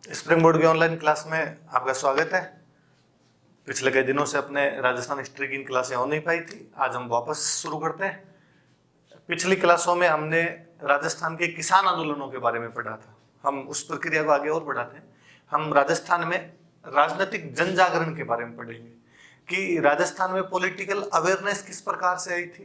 Spring board की online class में आपका स्वागत है। पिछले कई दिनों से अपने राजस्थान हिस्ट्री की क्लासें हो नहीं पाई थी, आज हम वापस शुरू करते हैं। पिछली क्लासों में हमने राजस्थान के किसान आंदोलनों के बारे में पढ़ा था। हम उस प्रक्रिया को आगे और बढ़ाते हैं। हम राजस्थान में राजनीतिक जन जागरण के बारे में पढ़ेंगे कि राजस्थान में पॉलिटिकल अवेयरनेस किस प्रकार से आई थी,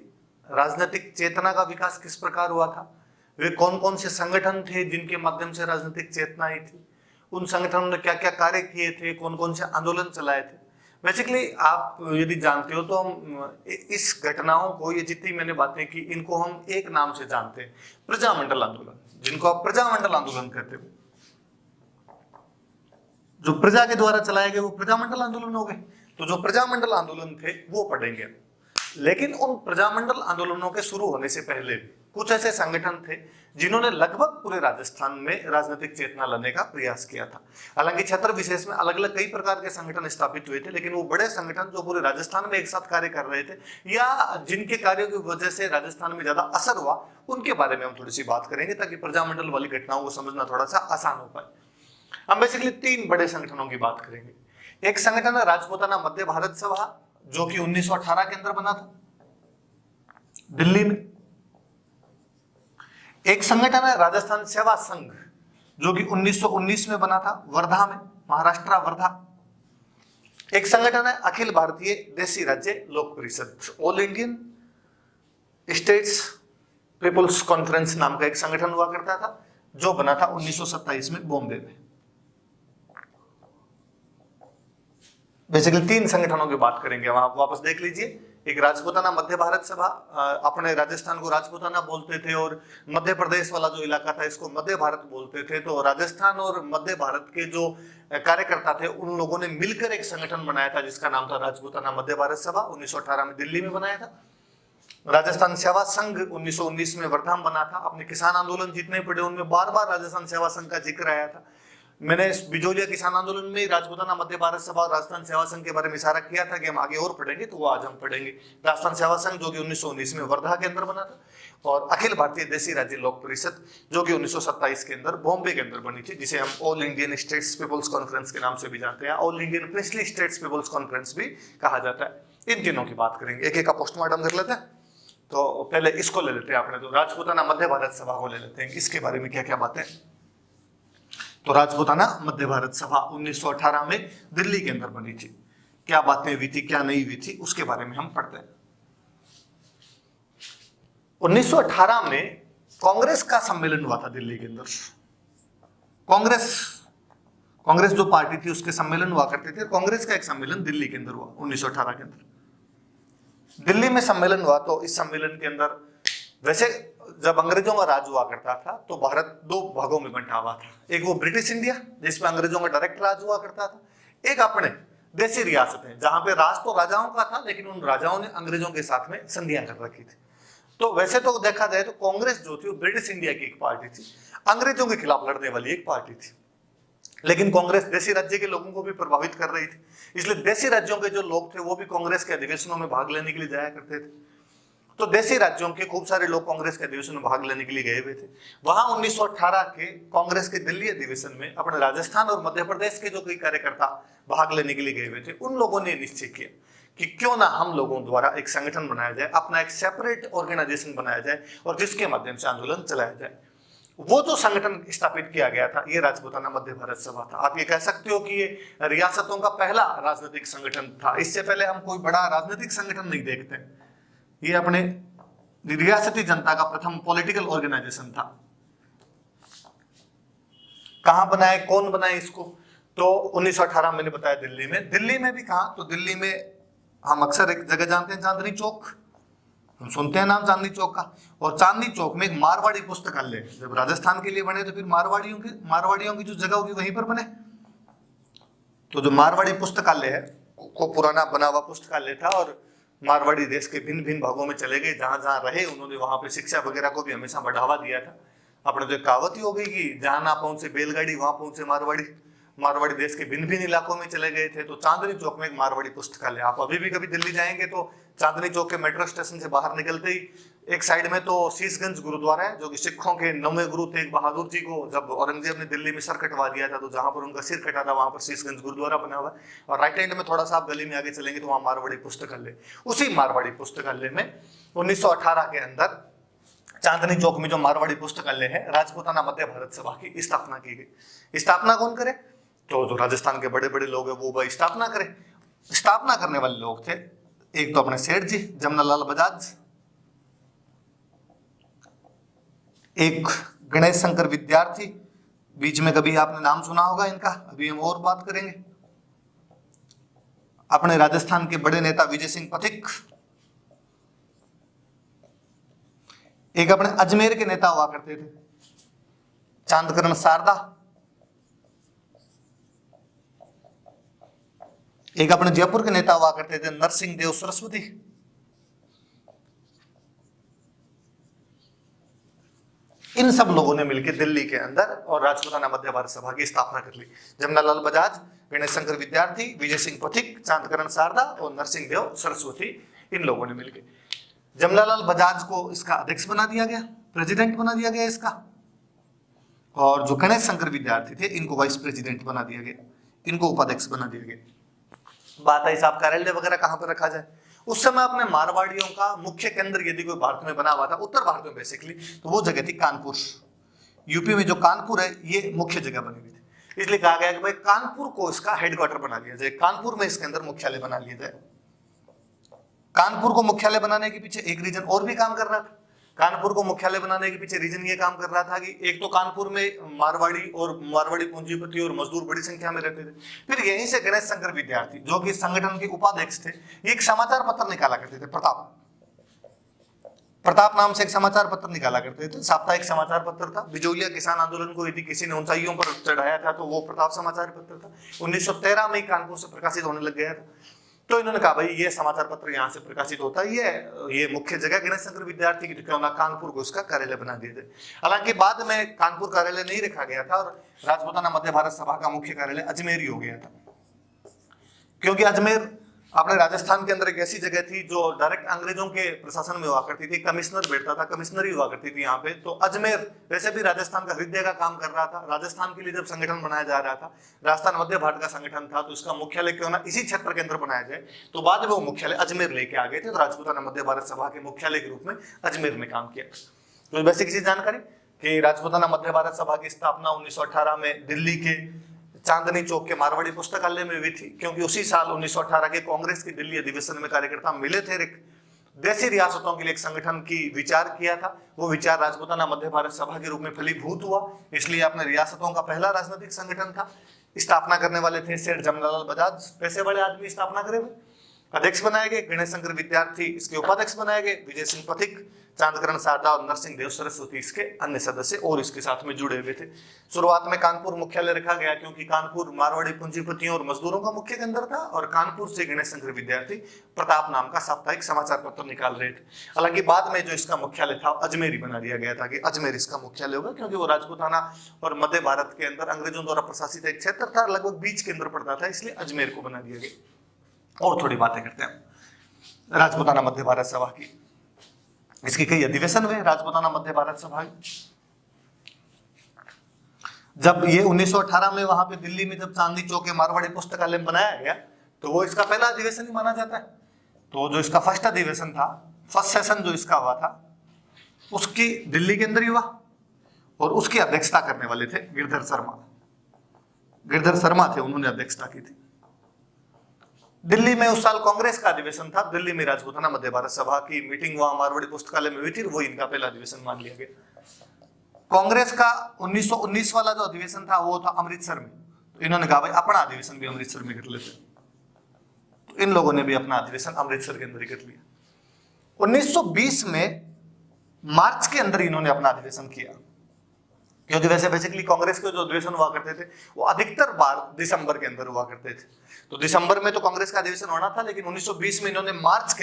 राजनीतिक चेतना का विकास किस प्रकार हुआ था, वे कौन कौन से संगठन थे जिनके माध्यम से राजनीतिक चेतना आई थी, उन संगठनों ने क्या क्या कार्य किए थे, कौन कौन से आंदोलन चलाए थे। बेसिकली आप यदि जानते हो तो हम इस घटनाओं को, ये जितनी मैंने बातें की, इनको हम एक नाम से जानते हैं, प्रजामंडल आंदोलन, जिनको आप प्रजामंडल आंदोलन कहते हो। जो प्रजा के द्वारा चलाए गए वो प्रजामंडल आंदोलन हो गए। तो जो प्रजामंडल आंदोलन थे वो पढ़ेंगे। लेकिन उन प्रजामंडल आंदोलनों के शुरू होने से पहले कुछ ऐसे संगठन थे जिन्होंने लगभग पूरे राजस्थान में राजनीतिक चेतना लाने का प्रयास किया था। हालांकि क्षेत्र विशेष में अलग अलग कई प्रकार के संगठन स्थापित हुए थे, लेकिन वो बड़े संगठन जो पूरे राजस्थान में एक साथ कार्य कर रहे थे या जिनके कार्यों की वजह से राजस्थान में ज्यादा असर हुआ, उनके बारे में हम थोड़ी सी बात करेंगे ताकि प्रजामंडल वाली घटनाओं को समझना थोड़ा सा आसान हो पाए। हम बेसिकली तीन बड़े संगठनों की बात करेंगे। एक संगठन है राजपूताना मध्य भारत सभा, जो कि 1918 के अंदर बना था दिल्ली में। एक संगठन है राजस्थान सेवा संघ, जो कि 1919 में बना था वर्धा में, महाराष्ट्र वर्धा। एक संगठन है अखिल भारतीय देशी राज्य लोक परिषद, All Indian States Peoples Conference नाम का एक संगठन हुआ करता था, जो बना था 1927 में बॉम्बे में। बेसिकली तीन संगठनों की बात करेंगे, वहां वापस देख लीजिए। एक राजपूताना मध्य भारत सभा, अपने राजस्थान को राजपूताना बोलते थे और मध्य प्रदेश वाला जो इलाका था इसको मध्य भारत बोलते थे। तो राजस्थान और मध्य भारत के जो कार्यकर्ता थे उन लोगों ने मिलकर एक संगठन बनाया था जिसका नाम था राजपूताना मध्य भारत सभा। 1918 में दिल्ली में बनाया था। राजस्थान सेवा संघ 1919 में वर्धा में बना था। अपने किसान आंदोलन जितने पड़े उनमें बार बार राजस्थान सेवा संघ का जिक्र आया था। मैंने बिजोलिया किसान आंदोलन में राजपूताना मध्य भारत सभा और राजस्थान सेवा संघ के बारे में इशारा किया था कि हम आगे और पढ़ेंगे, तो वो आज हम पढ़ेंगे। राजस्थान सेवा संघ जो कि 1919 में वर्धा के अंदर बना था, और अखिल भारतीय देशी राज्य लोक परिषद जो कि 1927 के अंदर बॉम्बे के अंदर बनी थी, जिसे हम All Indian States Peoples Conference के नाम से भी जानते हैं, All Indian Princely States Peoples Conference भी कहा जाता है। इन तीनों की बात करेंगे, एक एक का पोस्टमार्टम कर लेते हैं। तो पहले इसको ले लेते हैं अपने, तो राजपूताना मध्य भारत सभा को ले लेते हैं, इसके बारे में क्या क्या बातें। तो राजपूताना मध्य भारत सभा 1918 में दिल्ली के अंदर बनी थी। क्या बातें हुई थी, क्या नहीं हुई थी, उसके बारे में हम पढ़ते हैं। 1918 में कांग्रेस का सम्मेलन हुआ था दिल्ली के अंदर। कांग्रेस जो पार्टी थी उसके सम्मेलन हुआ करते थे। कांग्रेस का एक सम्मेलन दिल्ली के अंदर हुआ 1918 के अंदर। दिल्ली में सम्मेलन हुआ तो इस सम्मेलन के अंदर, वैसे जब अंग्रेजों का राज हुआ करता था तो भारत दो भागों में बंटा हुआ था। एक वो ब्रिटिश इंडिया जिसमें अंग्रेजों का डायरेक्ट राज हुआ करता था, एक अपने देशी रियासतें जहां पे राज तो राजाओं का था लेकिन उन राजाओं ने अंग्रेजों के साथ में संधियां कर रखी थी। तो वैसे तो देखा जाए तो कांग्रेस जो थी वो ब्रिटिश इंडिया की एक पार्टी थी, अंग्रेजों के खिलाफ लड़ने वाली एक पार्टी थी। लेकिन कांग्रेस देशी राज्य के लोगों को भी प्रभावित कर रही थी, इसलिए देशी राज्यों के जो लोग थे वो भी कांग्रेस के अधिवेशनों में भाग लेने के लिए जाया करते थे। तो देशी राज्यों के खूब सारे लोग कांग्रेस के अधिवेशन में भाग लेने के लिए गए हुए थे। वहां 1918 के कांग्रेस के दिल्ली अधिवेशन में अपने राजस्थान और मध्य प्रदेश के जो कई कार्यकर्ता भाग लेने के लिए गए हुए थे, उन लोगों ने निश्चय किया कि क्यों ना हम लोगों द्वारा एक संगठन बनाया जाए, अपना एक सेपरेट ऑर्गेनाइजेशन बनाया जाए और जिसके माध्यम से आंदोलन चलाया जाए। वो जो संगठन स्थापित किया गया था ये राजपूताना मध्य भारत सभा था। आप ये कह सकते हो कि ये रियासतों का पहला राजनीतिक संगठन था। इससे पहले हम कोई बड़ा राजनीतिक संगठन नहीं देखते। ये अपने रियासती जनता का प्रथम पॉलिटिकल ऑर्गेनाइजेशन था। कहां बनाए, कौन बनाए इसको, तो 1918 मैंने बताया दिल्ली में। दिल्ली में भी कहा, तो दिल्ली में हम अक्सर एक जगह जानते हैं चांदनी चौक, हम सुनते हैं नाम चांदनी चौक का। और चांदनी चौक में एक मारवाड़ी पुस्तकालय, जब राजस्थान के लिए बने तो फिर मारवाड़ियों की जो जगह होगी वहीं पर बने। तो जो मारवाड़ी पुस्तकालय है वो पुराना बना हुआ पुस्तकालय था, और मारवाड़ी देश के भिन्न भिन्न भागों में चले गए, जहां जहां रहे उन्होंने वहां पे शिक्षा वगैरह को भी हमेशा बढ़ावा दिया था। अपने तो एक कहावत ही हो गई कि जहां ना पहुंचे बैलगाड़ी वहां पहुंचे मारवाड़ी। मारवाड़ी देश के भिन्न भिन्न इलाकों में चले गए थे। तो चांदनी चौक में एक मारवाड़ी पुस्तकालय, आप अभी भी कभी दिल्ली जाएंगे तो चांदनी चौक के मेट्रो स्टेशन से बाहर निकलते ही एक साइड में तो शीशगंज गुरुद्वारा है जो कि सिखों के 9वें गुरु तेग बहादुर जी को जब औरंगजेब ने दिल्ली में सर कटवा दिया था तो जहां पर उनका सिर कटा था वहां पर शीशगंज गुरुद्वारा बना हुआ है। और राइट हैंड में थोड़ा सा आप गली में आगे चलेंगे तो वहां मारवाड़ी पुस्तकालय, उसी मारवाड़ी पुस्तकालय में 1918 के अंदर चांदनी चौक में जो मारवाड़ी पुस्तकालय है राजपूताना मध्य भारत सभा की स्थापना की गई। स्थापना कौन करे? तो जो राजस्थान के बड़े बड़े लोग हैं वो भाई स्थापना करे। स्थापना करने वाले लोग थे एक तो अपने सेठ जी जमनालाल बजाज, एक गणेश शंकर विद्यार्थी, बीच में कभी आपने नाम सुना होगा इनका, अभी हम और बात करेंगे। अपने राजस्थान के बड़े नेता विजय सिंह पथिक, एक अपने अजमेर के नेता हुआ करते थे चांदकरण शारदा, एक अपने जयपुर के नेता हुआ करते थे नरसिंह देव सरस्वती, इन सब लोगों ने मिलकर दिल्ली के अंदर और राजपूताना मध्य भारत सभा की स्थापना कर ली। जमनालाल बजाज, गणेश शंकर विद्यार्थी, विजय सिंह पथिक, चांदकरण शारदा और नरसिंह देव सरस्वती, इन लोगों ने मिलकर जमनालाल बजाज को इसका अध्यक्ष बना दिया गया, प्रेसिडेंट बना दिया गया इसका। और जो गणेश शंकर विद्यार्थी थे इनको वाइस प्रेसिडेंट बना दिया गया, इनको उपाध्यक्ष बना दिया गया। बात है साहब कार्यालय वगैरह कहां पर रखा जाए। उस समय अपने मारवाड़ियों का मुख्य केंद्र यदि कोई भारत में बना हुआ था, उत्तर भारत में बेसिकली, तो वो जगह थी कानपुर। यूपी में जो कानपुर है ये मुख्य जगह बनी हुई थी, इसलिए कहा गया कि भाई कानपुर को इसका हेडक्वार्टर बना लिया जाए, कानपुर में इसके अंदर मुख्यालय बना लिया जाए। कानपुर को मुख्यालय बनाने के पीछे एक रीजन और भी काम कर रहा था। कानपुर को मुख्यालय बनाने के पीछे रीजन ये काम कर रहा था कि एक तो कानपुर में मारवाड़ी पूंजीपति और मजदूर बड़ी संख्या में रहते थे। फिर यहीं से गणेश शंकर विद्यार्थी जो कि संगठन के उपाध्यक्ष थे, ये एक समाचार पत्र निकाला करते थे, प्रताप नाम से एक समाचार पत्र निकाला करते थे, साप्ताहिक समाचार पत्र था। बिजोलिया किसान आंदोलन को यदि किसी ने ऊंचाइयों पर चढ़ाया था तो वो प्रताप समाचार पत्र था। 1913 में कानपुर से प्रकाशित होने लग गया था। तो इन्होंने कहा भाई ये समाचार पत्र यहाँ से प्रकाशित होता है, ये मुख्य जगह गणेश शंकर विद्यार्थी की, क्यों ना कानपुर को इसका कार्यालय बना दिया जाए। हालांकि बाद में कानपुर कार्यालय नहीं रखा गया था और राजपूताना मध्य भारत सभा का मुख्य कार्यालय अजमेर ही हो गया था, क्योंकि अजमेर अपने राजस्थान के अंदर एक ऐसी जगह थी जो डायरेक्ट अंग्रेजों के प्रशासन में हुआ करती थी। कमिश्नर बैठता था, कमिश्नरी हुआ करती थी यहाँ पे। तो अजमेर वैसे भी राजस्थान का हृदय का काम कर रहा था। राजस्थान के लिए जब संगठन बनाया जा रहा था, राजस्थान मध्य भारत का संगठन था, तो इसका मुख्यालय क्यों ना इसी क्षेत्र के अंदर बनाया जाए। तो बाद में वो मुख्यालय अजमेर लेके आ गए थे, तो राजपूताना मध्य भारत सभा के मुख्यालय के रूप में अजमेर में काम किया। तो वैसे किसी जानकारी कि राजपूताना मध्य भारत सभा की स्थापना 1918 में दिल्ली के चांदनी चौक के मारवाड़ी पुस्तकालय में हुई थी, क्योंकि उसी साल 1918 के कांग्रेस के दिल्ली अधिवेशन में कार्यकर्ता मिले थे। एक देशी रियासतों के लिए एक संगठन की विचार किया था, वो विचार राजपूताना मध्य भारत सभा के रूप में फलीभूत हुआ, इसलिए अपने रियासतों का पहला राजनीतिक संगठन था। स्थापना करने वाले थे सेठ जमनालाल बजाज, पैसे बड़े आदमी स्थापना करे हुए। अध्यक्ष बनाए गए गणेश शंकर विद्यार्थी, इसके उपाध्यक्ष बनाए गए विजय सिंह पथिक, चांदकरण शारदा और नरसिंह देव सरस्वती इसके अन्य सदस्य और इसके साथ में जुड़े हुए थे। शुरुआत में कानपुर मुख्यालय रखा गया, क्योंकि कानपुर मारवाड़ी पूंजीपतियों और मजदूरों का मुख्य केंद्र था और कानपुर से गणेश शंकर विद्यार्थी प्रताप नाम का साप्ताहिक समाचार पत्र निकाल रहे थे। हालांकि बाद में जो इसका मुख्यालय था अजमेर ही बना दिया गया था कि अजमेर इसका मुख्यालय होगा, क्योंकि वो राजपूताना और मध्य भारत के अंदर अंग्रेजों द्वारा प्रशासित एक क्षेत्र था, लगभग बीच के अंदर पड़ता था, इसलिए अजमेर को बना दिया गया। और थोड़ी बातें करते हैं राजपूताना मध्य भारत सभा की। इसके कई अधिवेशन हुए राजपूताना मध्य भारत सभा। जब ये 1918 में वहां पे दिल्ली में जब चांदनी चौक के मारवाड़ी पुस्तकालय में बनाया गया, तो वो इसका पहला अधिवेशन ही माना जाता है। तो जो इसका फर्स्ट अधिवेशन था, फर्स्ट सेशन जो इसका हुआ था, उसकी दिल्ली के अंदर ही हुआ और उसकी अध्यक्षता करने वाले थे गिरधर शर्मा थे, उन्होंने अध्यक्षता की थी। दिल्ली में उस साल कांग्रेस का अधिवेशन था, दिल्ली में राजपूताना मध्य भारत सभा की मीटिंग वहां मारवाड़ी पुस्तकालय में हुई थी, वो इनका पहला अधिवेशन मान लिया गया। कांग्रेस का 1919 वाला जो अधिवेशन था वो था अमृतसर में, तो इन्होंने कहा भाई अपना अधिवेशन भी अमृतसर में कर लेते, तो इन लोगों ने भी अपना अधिवेशन अमृतसर के अंदर ही कर लिया। 1920 में मार्च के अंदर इन्होंने अपना अधिवेशन किया, क्योंकि वैसे बेसिकली कांग्रेस के जो अधिवेशन हुआ करते थे वो अधिकतर बार दिसंबर के अंदर हुआ करते थे। तो दिसंबर में तो कांग्रेस का अधिवेशन होना था, लेकिन 1920 में इन्होंने मार्च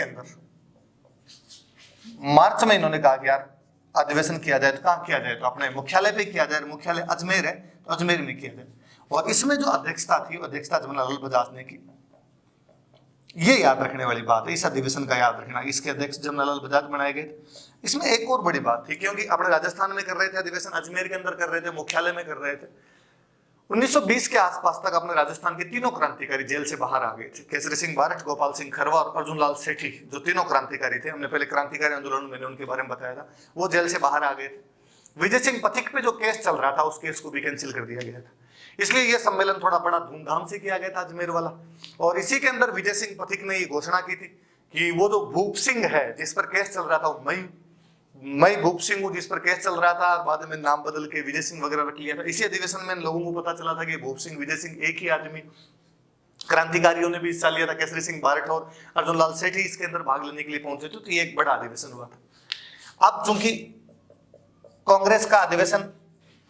में इन्होंने कहा कि यार अधिवेशन किया जाए तो कहां किया जाए, तो अपने मुख्यालय पे किया जाए। मुख्यालय अजमेर है तो अजमेर में किया जाए। और इसमें जो अध्यक्षता थी, अध्यक्षता जमनालाल बजाज ने की। ये याद रखने वाली बात है, इस अधिवेशन का याद रखना। इसके अध्यक्ष जमनालाल बजाज बनाए गए। इसमें एक और बड़ी बात थी, क्योंकि अपने राजस्थान में कर रहे थे अधिवेशन, अजमेर के अंदर कर रहे थे, मुख्यालय में कर रहे थे। 1920 के आसपास तक अपने राजस्थान के तीनों क्रांतिकारी जेल से बाहर आ गए थे। केसरी सिंह बारठ, गोपाल सिंह खरवा और अर्जुन लाल सेठी, जो तीनों क्रांतिकारी थे, हमने पहले क्रांतिकारी आंदोलन मैंने उनके बारे में बताया था, वो जेल से बाहर आ गए थे। विजय सिंह पथिक पे जो केस चल रहा था, उस केस को भी कैंसिल कर दिया गया था। इसलिए यह सम्मेलन थोड़ा बड़ा धूमधाम से किया गया था, अजमेर वाला। और इसी के अंदर विजय सिंह पथिक ने ये घोषणा की थी कि वो जो भूप सिंह है जिस पर केस चल रहा था, मैं भूप सिंह हूँ जिस पर केस चल रहा था, बाद में नाम बदल के विजय सिंह वगैरह रख लिया था। इसी अधिवेशन में लोगों को पता चला था कि भूप सिंह विजय सिंह एक ही आदमी। क्रांतिकारियों ने भी हिस्सा लिया था, केसरी सिंह बारठ और अर्जुन लाल सेठी इसके अंदर भाग लेने के लिए पहुंचे थे। तो ये एक बड़ा अधिवेशन हुआ था। अब चूंकि कांग्रेस का अधिवेशन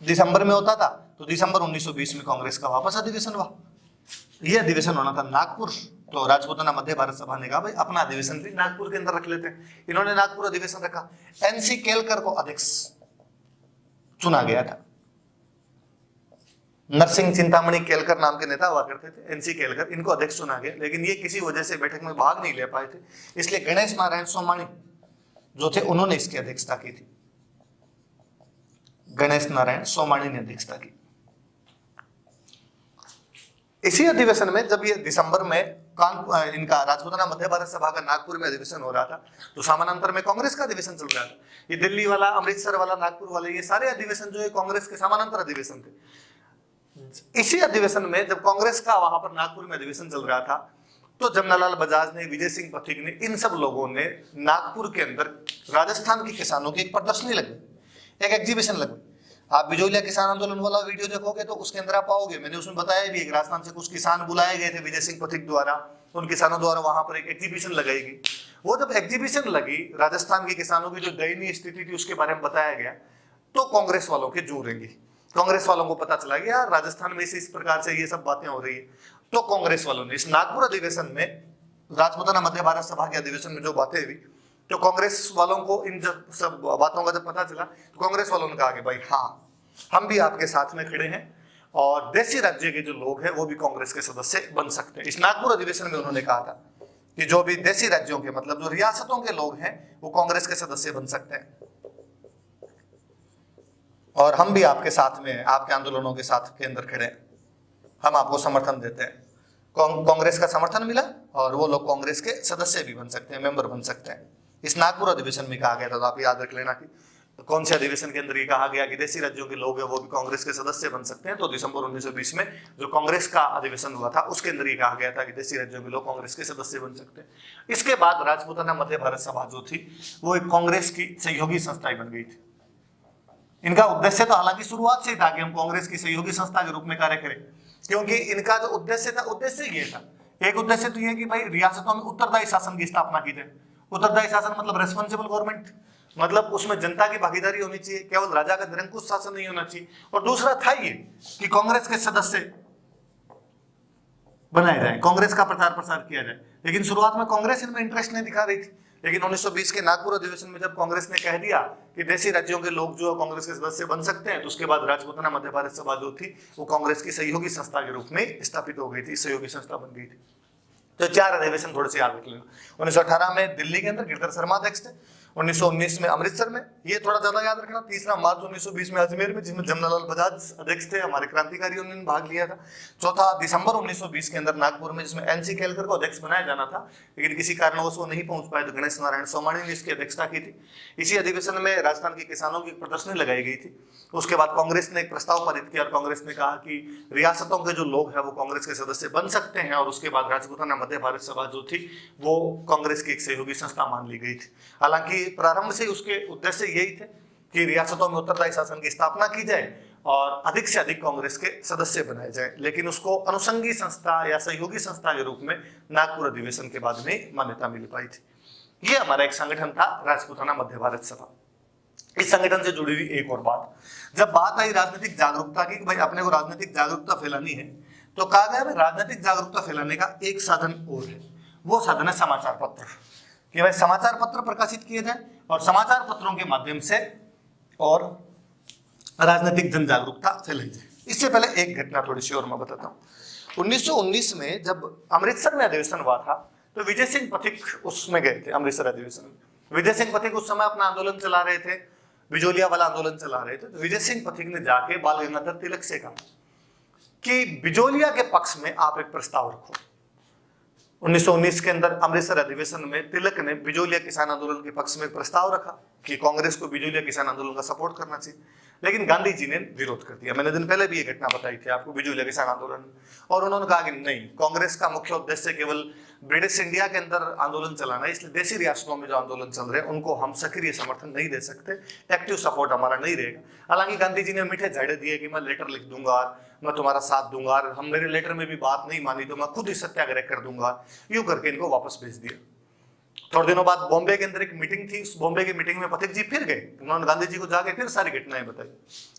दिसंबर में होता था, तो दिसंबर 1920 में कांग्रेस का वापस अधिवेशन हुआ। यह अधिवेशन होना था नागपुर। तो राजपूताना मध्य भारत सभा ने कहा भाई अपना अधिवेशन भी नागपुर के अंदर रख लेते हैं। इन्होंने नागपुर अधिवेशन रखा। एनसी केलकर को अध्यक्ष चुना गया था। नरसिंह चिंतामणि केलकर नाम के नेता हुआ करते थे, एनसी केलकर, इनको अध्यक्ष चुना गया। लेकिन ये किसी वजह से बैठक में भाग नहीं ले पाए थे, इसलिए गणेश नारायण सोमाणी जो थे उन्होंने इसकी अध्यक्षता की थी। गणेश नारायण सोमाणी ने अध्यक्षता की। इसी अधिवेशन में जब ये दिसंबर में इनका राजपूताना मध्य भारत सभा का नागपुर में अधिवेशन हो रहा था, तो समानांतर में कांग्रेस का अधिवेशन चल रहा था। ये दिल्ली वाला, अमृतसर वाला, नागपुर वाले, ये सारे अधिवेशन जो है कांग्रेस के समानांतर अधिवेशन थे। इसी अधिवेशन में जब कांग्रेस का वहां पर नागपुर में अधिवेशन चल रहा था, तो जमनालाल बजाज ने, विजय सिंह पथिक ने, इन सब लोगों ने नागपुर के अंदर राजस्थान के किसानों की एक प्रदर्शनी लगवाई, एक एग्जीबिशन लगवाई। आप बिजोलिया किसान आंदोलन वाला वीडियो देखोगे तो उसके अंदर आप पाओगे, मैंने उसमें बताया भी, एक राजस्थान से कुछ किसान बुलाए गए थे विजय सिंह पथिक द्वारा, उन किसानों द्वारा वहां पर एक एग्जीबिशन लगाई गई। वो जब एग्जीबिशन लगी, राजस्थान के किसानों की जो दयनीय स्थिति थी उसके बारे में बताया गया, तो कांग्रेस वालों के जू रेंगे। कांग्रेस वालों को पता चला कि यार राजस्थान में इस प्रकार से ये सब बातें हो रही है। तो कांग्रेस वालों ने इस नागपुर अधिवेशन में, राजपूताना मध्य भारत सभा के अधिवेशन में जो बातें हुई, तो कांग्रेस वालों को इन सब बातों का जब पता चला, तो कांग्रेस वालों ने कहा कि भाई हाँ, हम भी आपके साथ में खड़े हैं और देशी राज्य के जो लोग हैं वो भी कांग्रेस के सदस्य बन सकते हैं। इस नागपुर अधिवेशन में उन्होंने कहा था कि जो भी देशी राज्यों के, मतलब जो रियासतों के लोग हैं, वो कांग्रेस के सदस्य बन सकते हैं और हम भी आपके साथ में, आपके आंदोलनों के साथ के अंदर खड़े हैं, हम आपको समर्थन देते हैं। कांग्रेस का समर्थन मिला और वो लोग कांग्रेस के सदस्य भी बन सकते हैं, मेंबर बन सकते हैं। इस नागपुर अधिवेशन में कहा गया था, तो आप याद रख लेना कि कौन से अधिवेशन के अंदर ये कहा गया कि देशी राज्यों के लोग हैं वो भी कांग्रेस के सदस्य बन सकते हैं। तो दिसंबर 1920 में जो कांग्रेस का अधिवेशन हुआ था उसके अंदर ये कहा गया था कि देशी राज्यों के लोग कांग्रेस के सदस्य बन सकते हैं। इसके बाद राजपूताना मध्य भारत सभा जो थी वो एक कांग्रेस की सहयोगी संस्था बन गई थी। इनका उद्देश्य तो हालांकि शुरुआत से ही था कि हम कांग्रेस की सहयोगी संस्था के रूप में कार्य करें, क्योंकि इनका जो उद्देश्य था, उद्देश्य ये था, एक उद्देश्य तो ये कि भाई रियासतों में उत्तरदायी शासन की स्थापना की जाए। उत्तरदायी शासन मतलब रेस्पॉन्सिबल गवर्नमेंट, मतलब उसमें जनता की भागीदारी होनी चाहिए, केवल राजा का निरंकुश शासन नहीं होना चाहिए। और दूसरा था ये कि कांग्रेस के सदस्य बनाए जाए, कांग्रेस का प्रचार प्रसार किया जाए। लेकिन शुरुआत में कांग्रेस इनमें इंटरेस्ट नहीं दिखा रही थी। लेकिन 1920 के नागपुर अधिवेशन में जब कांग्रेस ने कह दिया कि देशी राज्यों के लोग जो कांग्रेस के सदस्य बन सकते हैं, तो उसके बाद राजपूताना मध्य भारत सभा जो थी वो कांग्रेस की सहयोगी संस्था के रूप में स्थापित हो गई थी, सहयोगी संस्था बन गई थी। तो 4 अधिवेशन थोड़े से याद रख लेना। 1918 में दिल्ली के अंदर गिरधर शर्मा अध्यक्ष थे। 1919 में अमृतसर में, ये थोड़ा ज्यादा याद रखना। 3 मार्च 1920 में अजमेर में, जिसमें जमनालाल बजाज अध्यक्ष थे, हमारे क्रांतिकारियों ने भाग लिया था। 4 दिसंबर 1920 के अंदर नागपुर में, जिसमें एनसी केलकर को अध्यक्ष बनाया जाना था, लेकिन किसी कारणवश वो नहीं पहुंच पाए, तो गणेश नारायण सोमाणी ने इसकी अध्यक्षता की थी। इसी अधिवेशन में राजस्थान के किसानों की प्रदर्शनी लगाई गई थी। उसके बाद कांग्रेस ने एक प्रस्ताव पारित किया और कांग्रेस ने कहा कि रियासतों के जो लोग हैं वो कांग्रेस के सदस्य बन सकते हैं। और उसके बाद राजपूताना मध्य भारत सभा जो थी वो कांग्रेस की एक सहयोगी संस्था मान ली गई थी। हालांकि प्रारंभ से उसके उद्देश्य यही थे कि रियासतों में उत्तरदायी शासन की स्थापना की जाए और अधिक से अधिक कांग्रेस के सदस्य बनाए जाए, लेकिन उसको अनुषंगी संस्था या सहयोगी संस्था के रूप में नागपुर अधिवेशन के बाद में मान्यता मिल पाई थी। ये हमारा एक संगठन था, राजपूताना मध्य भारत सभा। इस संगठन से जुड़ी हुई एक और बात, जब बात आई राजनीतिक जागरूकता की, भाई अपने को राजनीतिक जागरूकता फैलानी है, तो कहा गया राजनीतिक जागरूकता फैलाने का एक साधन और है, वो साधन है समाचार पत्र। कि भाई समाचार पत्र प्रकाशित किए जाए और समाचार पत्रों के माध्यम से और राजनीतिक जन जागरूकता फैलाई जाए। इससे पहले एक घटना थोड़ी सी और मैं बताता हूँ। 1919 में जब अमृतसर में अधिवेशन हुआ था, तो विजय सिंह पथिक उसमें गए थे अमृतसर अधिवेशन में। विजय सिंह पथिक उस समय अपना आंदोलन चला रहे थे, बिजोलिया वाला आंदोलन चला रहे थे। तो विजय सिंह पथिक ने जाके बाल गंगाधर तिलक से कहा कि बिजोलिया के पक्ष में आप एक प्रस्ताव रखो। 1919 के अंदर अमृतसर अधिवेशन में तिलक ने बिजोलिया किसान आंदोलन के पक्ष में एक प्रस्ताव रखा कि कांग्रेस को बिजोलिया किसान आंदोलन का सपोर्ट करना चाहिए, लेकिन गांधी जी ने विरोध कर दिया। मैंने दिन पहले भी ये घटना बताई थी आपको बिजोलिया किसान आंदोलन, और उन्होंने कहा कि नहीं, कांग्रेस का मुख्य उद्देश्य केवल ब्रिटिश इंडिया के अंदर आंदोलन चलाना है, इसलिए देशी रियासतों में जो आंदोलन चल रहे हैं उनको हम सक्रिय समर्थन नहीं दे सकते, एक्टिव सपोर्ट हमारा नहीं रहेगा। हालांकि गांधी जी ने मीठे झाड़े दिए कि मैं लेटर लिख दूंगा, मैं तुम्हारा साथ दूंगा, हम मेरे लेटर में भी बात नहीं मानी तो मैं खुद ही सत्याग्रह कर दूंगा, यूं करके इनको वापस भेज दिया। थोड़े दिनों बाद बॉम्बे के अंदर एक मीटिंग थी, उस बॉम्बे की मीटिंग में पथिक जी फिर गए, उन्होंने गांधी जी को जाके फिर सारी घटनाएं बताई।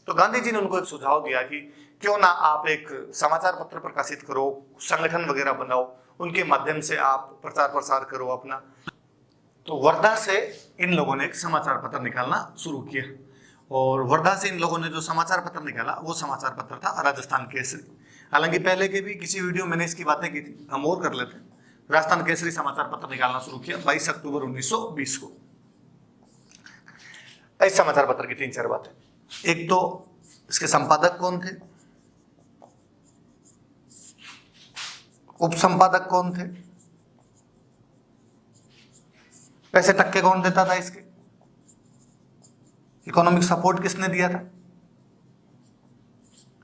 तो गांधी जी ने उनको एक सुझाव दिया कि क्यों ना आप एक समाचार पत्र प्रकाशित करो, संगठन वगैरह बनाओ, उनके माध्यम से आप प्रचार प्रसार करो अपना। तो वर्धा से इन लोगों ने एक समाचार पत्र निकालना शुरू किया, और वर्धा से इन लोगों ने जो समाचार पत्र निकाला वो समाचार पत्र था राजस्थान केसरी। हालांकि पहले के भी किसी वीडियो मैंने इसकी बातें की थी, हम और कर लेते हैं। राजस्थान केसरी समाचार पत्र निकालना शुरू किया 22 अक्टूबर 1920 को। इस समाचार पत्र की 3-4 बातें। एक तो इसके संपादक कौन थे, उप संपादक कौन थे, पैसे टक्के कौन देता था इसके, इकोनॉमिक सपोर्ट किसने दिया था,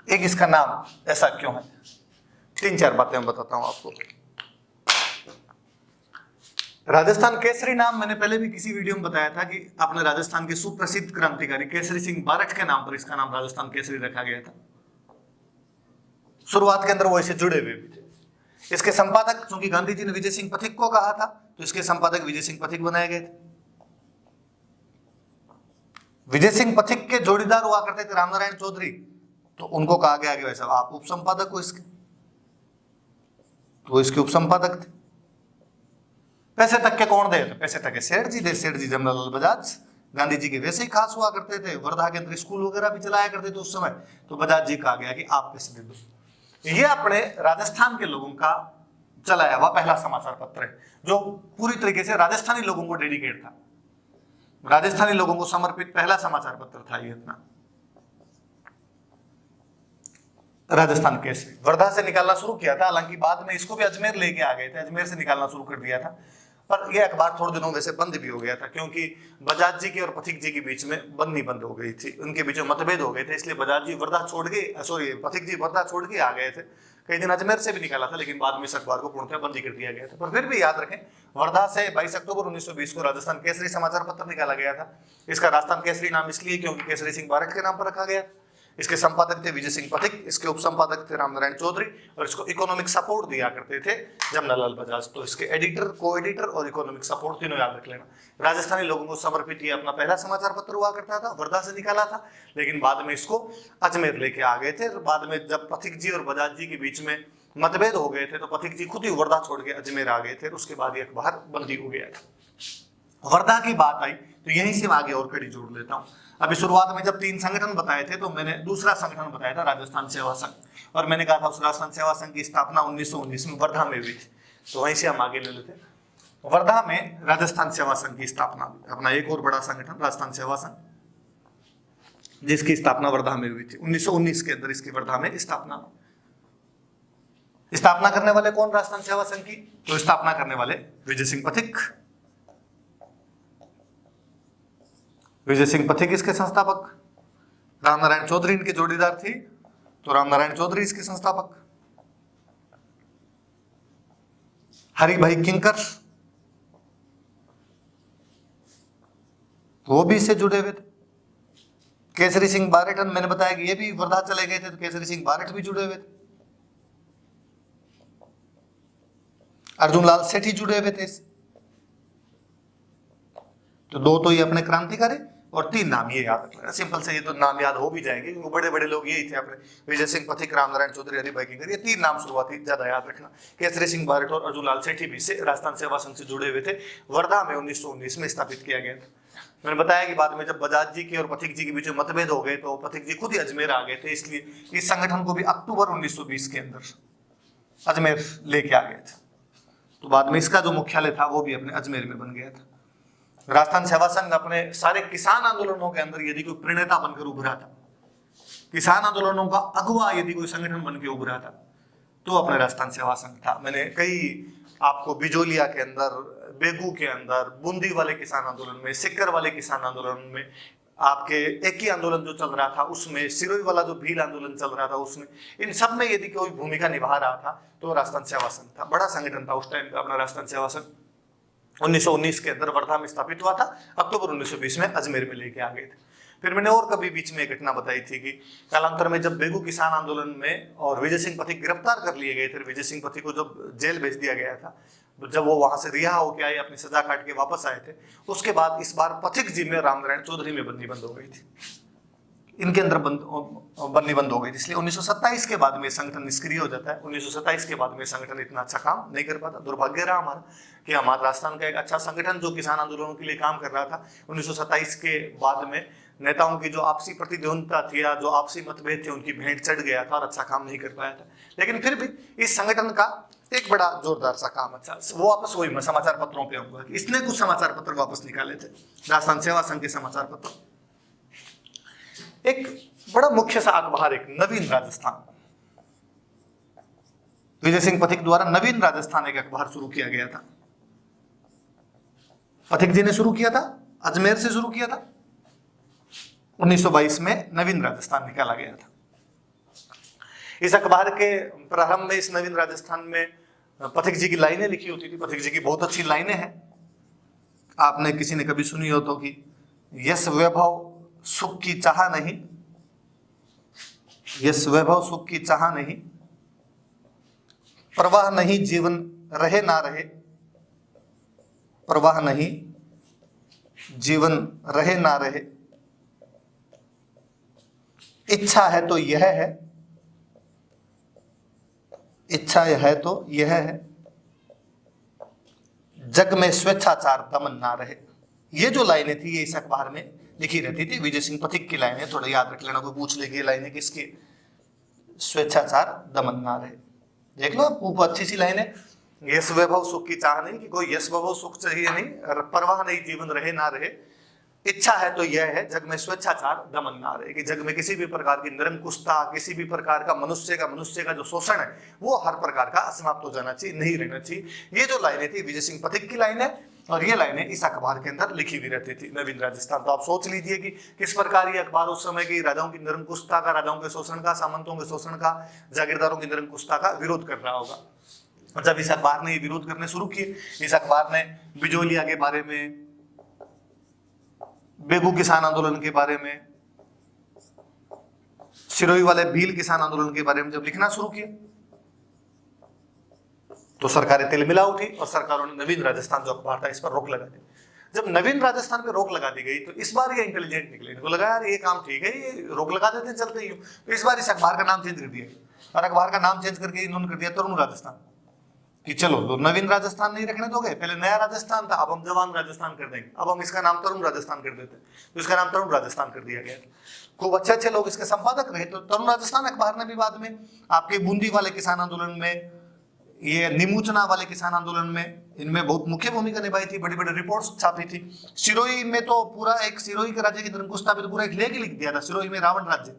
एक इसका नाम ऐसा क्यों है। 3-4 बातें मैं बताता हूं आपको। राजस्थान केसरी नाम मैंने पहले भी किसी वीडियो में बताया था कि अपने राजस्थान के सुप्रसिद्ध क्रांतिकारी केसरी सिंह बारठ के नाम पर इसका नाम राजस्थान केसरी रखा गया था। शुरुआत के अंदर वो इसे जुड़े हुए भी थे। इसके संपादक, चूंकि गांधी जी ने विजय सिंह पथिक को कहा था, तो इसके संपादक विजय सिंह पथिक बनाए गए थे। विजय सिंह पथिक के जोड़ीदार हुआ करते थे रामनारायण चौधरी, तो उनको कहा गया कि वैसा आप उप संपादक हो इसके, तो इसके उप संपादक थे। पैसे टक्के कौन दे, पैसे टक्के सेठ जी दे, सेठ जी जमनालाल बजाज। गांधी जी के वैसे ही खास हुआ करते थे, वर्धा के अंदर स्कूल वगैरह भी चलाया करते थे उस समय, तो बजाज जी कहा गया कि आप पैसे दे दो। ये अपने राजस्थान के लोगों का चलाया हुआ पहला समाचार पत्र है, जो पूरी तरीके से राजस्थानी लोगों को डेडिकेट था, राजस्थानी लोगों को समर्पित पहला समाचार पत्र था ये अपना राजस्थान केसरी। वर्धा से निकालना शुरू किया था, हालांकि बाद में इसको भी अजमेर लेके आ गए थे, अजमेर से निकालना शुरू कर दिया था, पर यह अखबार थोड़े दिनों में से बंद भी हो गया था, क्योंकि बजाज जी की और पथिक जी के बीच में बननी बंद हो गई थी, उनके बीच में मतभेद हो गए थे, इसलिए बजाज जी वर्धा छोड़ के, सॉरी पथिक जी वर्धा छोड़ के आ गए थे। कई दिन अजमेर से भी निकाला था, लेकिन बाद में इस अखबार को पूर्णतः बंद कर दिया गया था। पर फिर भी याद रखें, वर्धा से 22 अक्टूबर 1920 को राजस्थान केसरी समाचार पत्र निकाला गया था। इसका राजस्थान केसरी नाम इसलिए क्योंकि केसरी सिंह बारठ के नाम पर रखा गया। इसके संपादक थे विजय सिंह पथिक, इसके उप संपादक थे रामनारायण चौधरी, और इसको इकोनॉमिक सपोर्ट दिया करते थे जमनालाल बजाज। तो इसके एडिटर, को एडिटर और इकोनॉमिक सपोर्ट तीनों याद रख लेना। राजस्थानी लोगों को समर्पित ये अपना पहला समाचार पत्र हुआ करता था, वर्धा से निकाला था, लेकिन बाद में इसको अजमेर लेके आ गए थे। बाद में जब पथिक जी और बजाज जी के बीच में मतभेद हो गए थे, तो पथिक जी खुद ही वर्धा छोड़ के अजमेर आ गए थे, उसके बाद ये अखबार बंदी हो गया था। वर्धा की बात आई तो यहीं से आगे और कड़ी जोड़ लेता हूं। अभी शुरुआत में जब 3 संगठन बताए थे, तो मैंने दूसरा संगठन बताया था राजस्थान सेवा संघ, और मैंने कहा था उस राजस्थान सेवा संघ की स्थापना 1919 में वर्धा में हुई थी, तो वहीं से हम आगे ले लेते हैं। वर्धा में राजस्थान सेवा संघ की स्थापना, अपना एक और बड़ा संगठन राजस्थान सेवा संघ, जिसकी स्थापना वर्धा में हुई थी 1919 के अंदर। इसकी वर्धा में स्थापना करने वाले कौन राजस्थान सेवा संघ की, तो स्थापना करने वाले विजय सिंह पथिक। विजय सिंह पथिक इसके संस्थापक, रामनारायण चौधरी इनके जोड़ीदार थे, तो रामनारायण चौधरी इसके संस्थापक। हरि भाई किंकर वो भी इससे जुड़े हुए थे। केसरी सिंह बारठ, मैंने बताया कि ये भी वर्धा चले गए थे, तो केसरी सिंह बारठ भी जुड़े हुए थे। अर्जुन लाल सेठी जुड़े हुए थे। तो 2 तो ये अपने क्रांतिकारी, और 3 नाम ये याद रखना, सिंपल से ये तो नाम याद हो भी जाएंगे, क्योंकि बड़े बड़े लोग यही थे अपने, विजय सिंह पथिक, रामनारायण चौधरी, हरि भाई किंकर, ये 3 नाम शुरुआती ज्यादा याद रखना। केसरी सिंह बारठ और अर्जुन लाल सेठी भी से राजस्थान सेवा संघ से जुड़े हुए थे। वर्धा में 1919 में स्थापित किया गया था। मैंने बताया कि बाद में जब बजाज जी के और पथिक जी के बीच में मतभेद हो गए, तो पथिक जी खुद ही अजमेर आ गए थे, इसलिए इस संगठन को भी अक्टूबर 1920 के अंदर अजमेर लेके आ गए थे। तो बाद में इसका जो मुख्यालय था वो भी अपने अजमेर में बन गया था। राजस्थान सेवा संघ अपने सारे किसान आंदोलनों के अंदर यदि कोई प्रणेता बनकर उभरा था, किसान आंदोलनों का अगुवा यदि कोई संगठन बन के उभरा था, तो अपने राजस्थान सेवा संघ था। मैंने कई आपको बिजोलिया के अंदर, बेगू के अंदर, बूंदी वाले किसान आंदोलन में, सिक्कर वाले किसान आंदोलन में, आपके एक ही आंदोलन जो चल रहा था उसमें, सिरोही वाला जो भील आंदोलन चल रहा था उसमें, इन सब में यदि कोई भूमिका निभा रहा था तो राजस्थान सेवा संघ था। बड़ा संगठन था उस टाइम का अपना राजस्थान सेवा संघ। 1919 के अंदर वर्धा में स्थापित हुआ था, अक्टूबर 1920 में अजमेर में लेके आ गए थे। फिर मैंने और कभी बीच में एक घटना बताई थी कि कालांतर में जब बेगू किसान आंदोलन में और विजय सिंह पथिक गिरफ्तार कर लिए गए थे, विजय सिंह पथिक को जब जेल भेज दिया गया था, जब वो वहां से रिहा होकर आए, अपनी सजा काट के वापस आए थे, उसके बाद इस बार पथिक जी में रामनारायण चौधरी में बंदी बंद हो गई थी, इनके अंदर बंदी बंद हो गई थी। इसलिए 1927 के बाद में संगठन निष्क्रिय हो जाता है। 1927 के बाद में संगठन इतना अच्छा काम नहीं कर पाता। दुर्भाग्य रहा हमारा कि हमारा राजस्थान का एक अच्छा संगठन जो किसान आंदोलनों के लिए काम कर रहा था, 1927 के बाद में नेताओं की जो आपसी प्रतिद्वंदता थी या जो आपसी मतभेद थे उनकी भेंट चढ़ गया था और अच्छा काम नहीं कर पाया था। लेकिन फिर भी इस संगठन का एक बड़ा जोरदार सा काम अच्छा, वो वापस वही मैं समाचार पत्रों पे आऊंगा कि इसने कुछ समाचार पत्र वापस निकाले थे, राजस्थान सेवा संघ के समाचार पत्र। एक बड़ा मुख्य सा अखबार, एक नवीन राजस्थान, विजय सिंह पथिक द्वारा नवीन राजस्थान एक अखबार शुरू किया गया था। पथिक जी ने शुरू किया था, अजमेर से शुरू किया था। 1922 में नवीन राजस्थान निकाला गया था। इस अखबार के प्रारंभ में इस नवीन राजस्थान में पथिक जी की लाइनें लिखी होती थी। पथिक जी की बहुत अच्छी लाइनें हैं, आपने किसी ने कभी सुनी हो तो, कि यश वैभव सुख की चाह नहीं, यश वैभव सुख की चाह नहीं, प्रवाह नहीं जीवन रहे ना रहे, प्रवाह नहीं जीवन रहे ना रहे, इच्छा है तो यह है, इच्छा है तो यह है, जग में स्वेच्छाचार दमन ना रहे। ये जो लाइनें थी ये इस अखबार में लिखी रहती थी। विजय सिंह पथिक की लाइनें, थोड़ा याद रख लेना, कोई पूछ लेगी ये लाइनें किसकी, स्वेच्छाचार दमन ना रहे। देख लो आप, अच्छी सी लाइनें, यश वैभव सुख की चाह नहीं, कि कोई यश वैभव सुख चाहिए नहीं, परवाह नहीं जीवन रहे ना रहे, इच्छा है तो यह है, जग में स्वेच्छाचार दमन ना रहे, कि जग में किसी भी प्रकार की निरंकुशता, किसी भी प्रकार का मनुष्य का जो शोषण है वो हर प्रकार का समाप्त हो जाना चाहिए, नहीं रहना चाहिए। ये जो लाइनें थी विजय सिंह पथिक की लाइनें, और ये लाइनें इस अखबार के अंदर लिखी भी रहती थी, नवीन राजस्थान। तो आप सोच लीजिए कि किस प्रकार ये अखबार उस समय की राजाओं की निरंकुशता का, राजाओं के शोषण का, सामंतों के शोषण का, जागीरदारों की निरंकुशता का विरोध कर रहा होगा। जब इस अखबार ने विरोध करने शुरू किए, इस अखबार ने बिजोलिया के बारे में, बेगू किसान आंदोलन के बारे में, सिरोही वाले भील किसान आंदोलन के बारे में जब लिखना शुरू किया तो सरकारें तिलमिला उठी और सरकारों ने नवीन राजस्थान जो अखबार था इस पर रोक लगा दी। जब नवीन राजस्थान पे रोक लगा दी गई तो इस बार ये इंटेलिजेंट निकले, इनको लगा यार ये काम ठीक है, ये रोक लगा देते चलते ही हो, तो इस बार इस अखबार का नाम चेंज कर दिया। और अखबार का नाम चेंज करके इन्होंने कर दिया तरुण राजस्थान, कि चलो तो नवीन राजस्थान नहीं रखने दोगे, पहले नया राजस्थान था, अब हम जवान राजस्थान कर देंगे, अब हम इसका नाम तरुण राजस्थान कर देते, तो इसका नाम तरुण राजस्थान कर दिया गया। खूब अच्छे अच्छे लोग इसके संपादक रहे। तो तरुण राजस्थान अखबार ने भी बाद में आपके बूंदी वाले किसान आंदोलन में, ये निमुचना वाले किसान आंदोलन में, इनमें बहुत मुख्य भूमिका निभाई थी, बड़ी बड़ी रिपोर्ट्स छापी थी। सिरोही में तो पूरा एक, सिरोही के राज्य की निरंकुशता पे तो पूरा एक लेख ही लिख दिया था, सिरोही में रावण राज्य।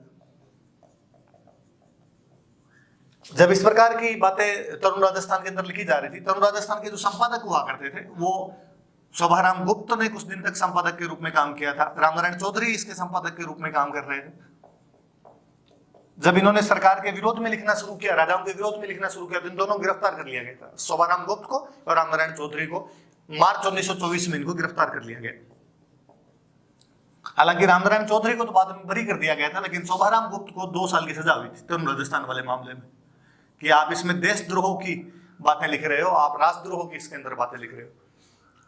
जब इस प्रकार की बातें तरुण राजस्थान के अंदर लिखी जा रही थी, तरुण राजस्थान के जो संपादक हुआ करते थे वो शोभाराम गुप्त ने कुछ दिन तक संपादक के रूप में काम किया था, रामनारायण चौधरी इसके संपादक के रूप में काम कर रहे थे। जब इन्होंने सरकार के विरोध में लिखना शुरू किया, राजाओं के विरोध में लिखना शुरू किया, तो इन दोनों गिरफ्तार कर लिया गया था, शोभाराम गुप्त को और रामनारायण चौधरी को। मार्च 1924 में इनको गिरफ्तार कर लिया गया। हालांकि रामनारायण चौधरी को तो बाद में बरी कर दिया गया था, लेकिन शोभाराम गुप्त को 2 साल की सजा हुई थी तरुण राजस्थान वाले मामले में, कि आप इसमें देशद्रोह की बातें लिख रहे हो, आप राष्ट्रद्रोह की इसके अंदर बातें लिख रहे हो।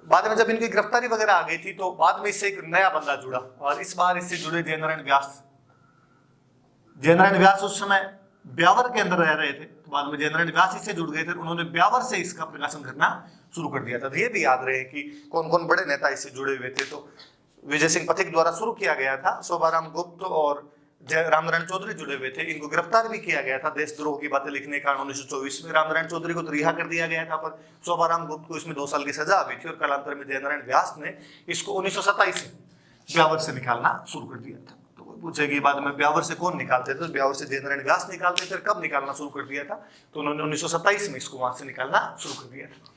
बाद में जब इनकी गिरफ्तारी वगैरह आ गई थी तो बाद में इससे एक नया बंदा जुड़ा, और इस बार इससे जुड़े जयनारायण व्यास। जयनारायण व्यास उस समय ब्यावर के अंदर रह रहे थे, तो बाद में जयनारायण व्यास इससे जुड़ गए थे, उन्होंने ब्यावर से इसका प्रकाशन करना शुरू कर दिया था। तो ये भी याद रहे कि कौन कौन बड़े नेता इससे जुड़े हुए थे। तो विजय सिंह पथिक द्वारा शुरू किया गया था, शोभाराम गुप्त और रामनारायण चौधरी जुड़े हुए थे, इनको गिरफ्तार भी किया गया था देशद्रोह की बातें लिखने के कारण 1924 में। रामनारायण चौधरी को तो रिहा कर दिया गया था, पर शोभाराम गुप्त को इसमें 2 साल की सजा हुई थी और कालांतर में जयनारायण व्यास ने इसको 1927 में ब्यावर से निकालना शुरू कर दिया था। तो कोई पूछेगी बाद में ब्यावर से कौन निकालते थे, तो ब्यावर से जयनारायण व्यास निकालते थे। कब निकालना शुरू कर दिया था, तो उन्होंने 1927 में इसको वहां से निकालना शुरू कर दिया था।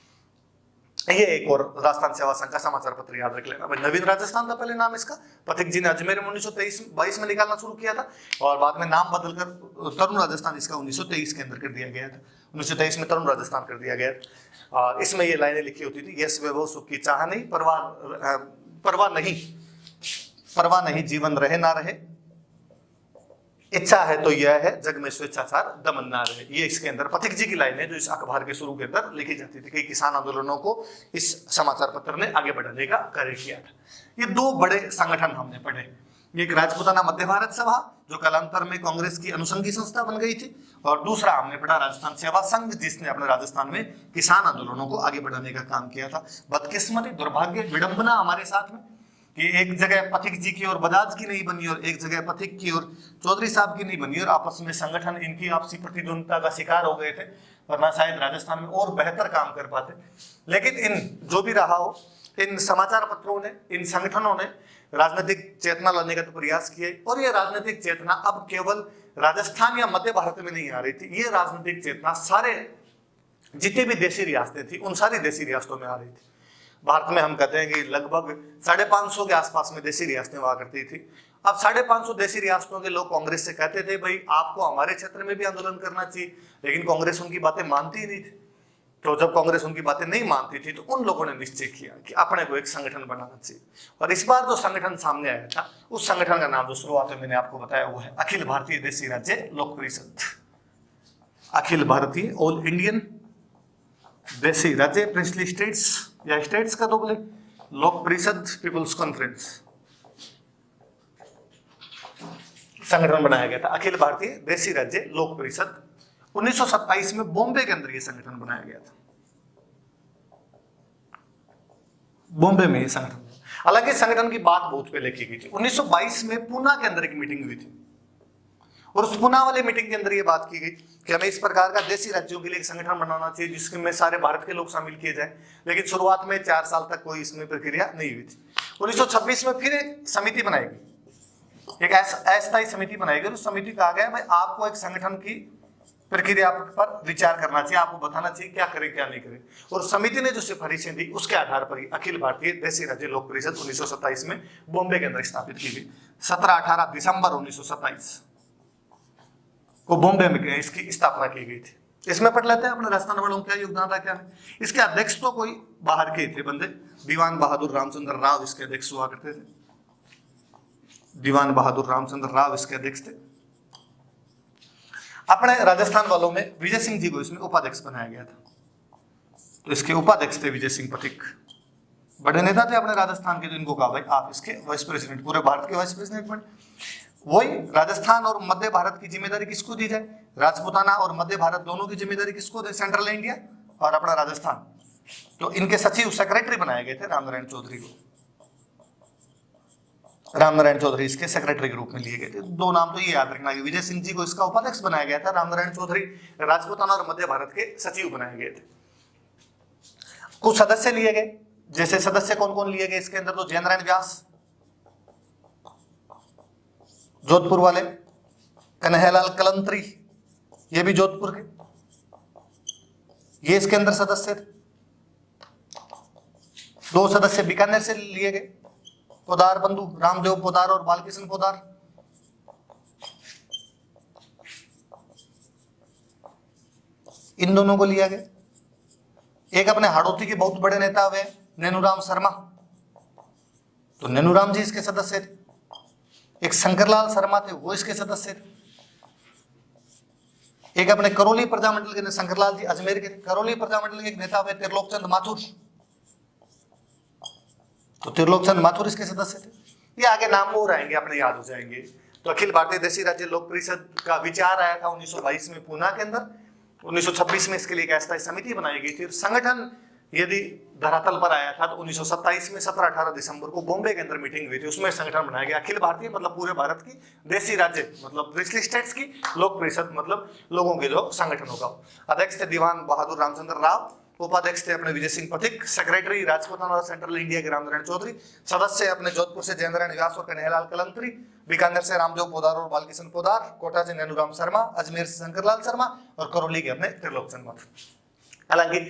ये एक और राजस्थान सेवा संघ का समाचार पत्र याद रख लेना। नवीन राजस्थान था पहले नाम इसका। पथिक जी ने अजमेर में 1923-22 में निकालना शुरू किया था और बाद में नाम बदलकर तरुण राजस्थान इसका 1923 के अंदर कर दिया गया था। 1923 में तरुण राजस्थान कर दिया गया था। और इसमें ये लाइनें लिखी होती थी, यश वैभव सुख की चाह नहीं, परवाह नहीं जीवन रहे ना रहे, इच्छा है तो यह है जग में स्वेच्छाचार दमन ना रहे। ये इसके अंदर पथिक जी की लाइन है जो इस अखबार के शुरू के अंदर लिखी जाती थी। कई किसान आंदोलनों को इस समाचार पत्र ने आगे बढ़ाने का कार्य किया था। ये 2 बड़े संगठन हमने पढ़े, एक राजपूताना मध्य भारत सभा जो कालांतर में कांग्रेस की अनुषंगी संस्था बन गई थी, और दूसरा हमने पढ़ा राजस्थान सेवा संघ जिसने अपने राजस्थान में किसान आंदोलनों को आगे बढ़ाने का काम किया था। बदकिस्मती, दुर्भाग्य, विडंबना हमारे साथ में कि एक जगह पथिक जी की और बजाज की नहीं बनी और एक जगह पथिक की और चौधरी साहब की नहीं बनी, और आपस में संगठन इनकी आपसी प्रतिद्वंदता का शिकार हो गए थे, वरना शायद राजस्थान में और बेहतर काम कर पाते। लेकिन इन जो भी रहा हो, इन समाचार पत्रों ने, इन संगठनों ने राजनीतिक चेतना लाने का तो प्रयास किया, और ये राजनीतिक चेतना अब केवल राजस्थान या मध्य भारत में नहीं आ रही थी, ये राजनीतिक चेतना सारे जितने भी देशी रियासतें थी उन सारी देशी रियासतों में आ रही थी। भारत में हम कहते हैं कि लगभग 550 के आसपास में देशी रियासतें हुआ करती थी। अब 550 देशी रियासतों के लोग कांग्रेस से कहते थे भाई आपको हमारे क्षेत्र में भी आंदोलन करना चाहिए, लेकिन कांग्रेस उनकी बातें मानती ही नहीं थी। तो जब कांग्रेस उनकी बातें नहीं मानती थी तो उन लोगों ने निश्चय किया कि अपने को एक संगठन बनाना चाहिए, और इस बार जो संगठन सामने आया था उस संगठन का नाम जो शुरुआत में मैंने आपको बताया वो है अखिल भारतीय देशी राज्य लोक परिषद। अखिल भारतीय, ऑल इंडियन देशी राज्य, प्रिंसली स्टेट्स या स्टेट्स का तो बोले, लोक परिषद पीपुल्स कॉन्फ्रेंस संगठन बनाया गया था। अखिल भारतीय देशी राज्य लोक परिषद 1927 में बॉम्बे के अंदर यह संगठन बनाया गया था। बॉम्बे में यह संगठन, हालांकि संगठन की बात बहुत पहले की गई थी। 1922 में पूना के अंदर एक मीटिंग हुई थी, और उस पुना वाली मीटिंग के अंदर यह बात की गई कि हमें इस प्रकार का देशी राज्यों के लिए एक संगठन बनाना चाहिए जिसमें सारे भारत के लोग शामिल किए जाएं। लेकिन शुरुआत में 4 साल तक कोई इसमें प्रक्रिया नहीं हुई थी। 1926 में फिर एक समिति बनाई गई, एक अस्थायी समिति बनाई गई। उस समिति कहा गया भाई आपको एक संगठन की प्रक्रिया पर विचार करना चाहिए, आपको बताना चाहिए क्या करें क्या नहीं करें। और समिति ने जो सिफारिशें दी उसके आधार पर ही अखिल भारतीय देशी राज्य लोक परिषद 1927 में बॉम्बे के अंदर स्थापित की गई। 17-18 दिसंबर 1927 को बॉम्बे में इसकी स्थापना की गई थी। इसमें पढ़ लेते हैं अपने राजस्थान वालों का योगदान रहा क्या है। इसके अध्यक्ष तो कोई बाहर के थे बंदे, दीवान बहादुर रामचंद्र राव इसके अध्यक्ष हुआ करते थे। दीवान बहादुर रामचंद्र राव इसके अध्यक्ष थे। अपने राजस्थान वालों में विजय सिंह जी को इसमें उपाध्यक्ष बनाया गया था, तो इसके उपाध्यक्ष थे विजय सिंह पथिक, बड़े नेता थे अपने राजस्थान के। जिनको कहा भाई आप इसके वाइस प्रेसिडेंट, पूरे भारत के वाइस प्रेसिडेंट बने। वही राजस्थान और मध्य भारत की जिम्मेदारी किसको दी जाए, राजपूताना और मध्य भारत दोनों की जिम्मेदारी किसको दे, सेंट्रल इंडिया और अपना राजस्थान। तो इनके सचिव सेक्रेटरी बनाए गए थे रामनारायण चौधरी को। रामनारायण चौधरी इसके सेक्रेटरी के रूप में लिए गए थे। 2 नाम तो ये याद रखना कि विजय सिंह जी को इसका उपाध्यक्ष बनाया गया था, रामनारायण चौधरी राजपूताना और मध्य भारत के सचिव बनाए गए थे। कुछ सदस्य लिए गए, जैसे सदस्य कौन कौन लिए गए इसके अंदर, तो जयनारायण व्यास जोधपुर वाले, कन्हैयालाल कलंत्री ये भी जोधपुर के, ये इसके अंदर सदस्य थे। 2 सदस्य बीकानेर से लिए गए, पोदार बंधु रामदेव पोदार और बालकृष्ण पोदार। इन दोनों को लिया गया। एक अपने हाड़ौती के बहुत बड़े नेता हुए नैनूराम शर्मा, तो नैनूराम जी इसके सदस्य थे। एक शंकरलाल शर्मा थे, वो इसके सदस्य थे। एक अपने करौली प्रजामंडल के, शंकरलाल जी अजमेर के, करौली प्रजामंडल के एक नेता हुए त्रिलोकचंद माथुर, तो त्रिलोकचंद माथुर इसके सदस्य थे। ये आगे नाम और आएंगे, अपने याद हो जाएंगे। तो अखिल भारतीय देशी राज्य लोक परिषद का विचार आया था 1922 में पूना के अंदर। 1926 में इसके लिए एक अस्थायी समिति बनाई गई थी। संगठन यदि धरातल पर आया था तो 1927 में 17-18 दिसंबर को बॉम्बे के अंदर मीटिंग हुई थी, उसमें संगठन बनाया गया अखिल भारतीय मतलब पूरे भारत की, देसी राज्य मतलब प्रिंसली स्टेट्स की, लोक परिषद मतलब लोगों के जो संगठन होगा। अध्यक्ष थे दीवान बहादुर रामचंद्र राव, उपाध्यक्ष थे अपने विजय सिंह पथिक, सेक्रेटरी राजपूताना और सेंट्रल इंडिया के रामनारायण चौधरी, सदस्य अपने जोधपुर से जयेंद्र नारायण व्यास और कन्हैयालाल कलंतरी, बीकानेर से रामदेव पोदार और बालकिशन पोदार, कोटा से नैनूराम शर्मा, अजमेर से शंकरलाल शर्मा और करौली के अपने त्रिलोकचंद मत। हालांकि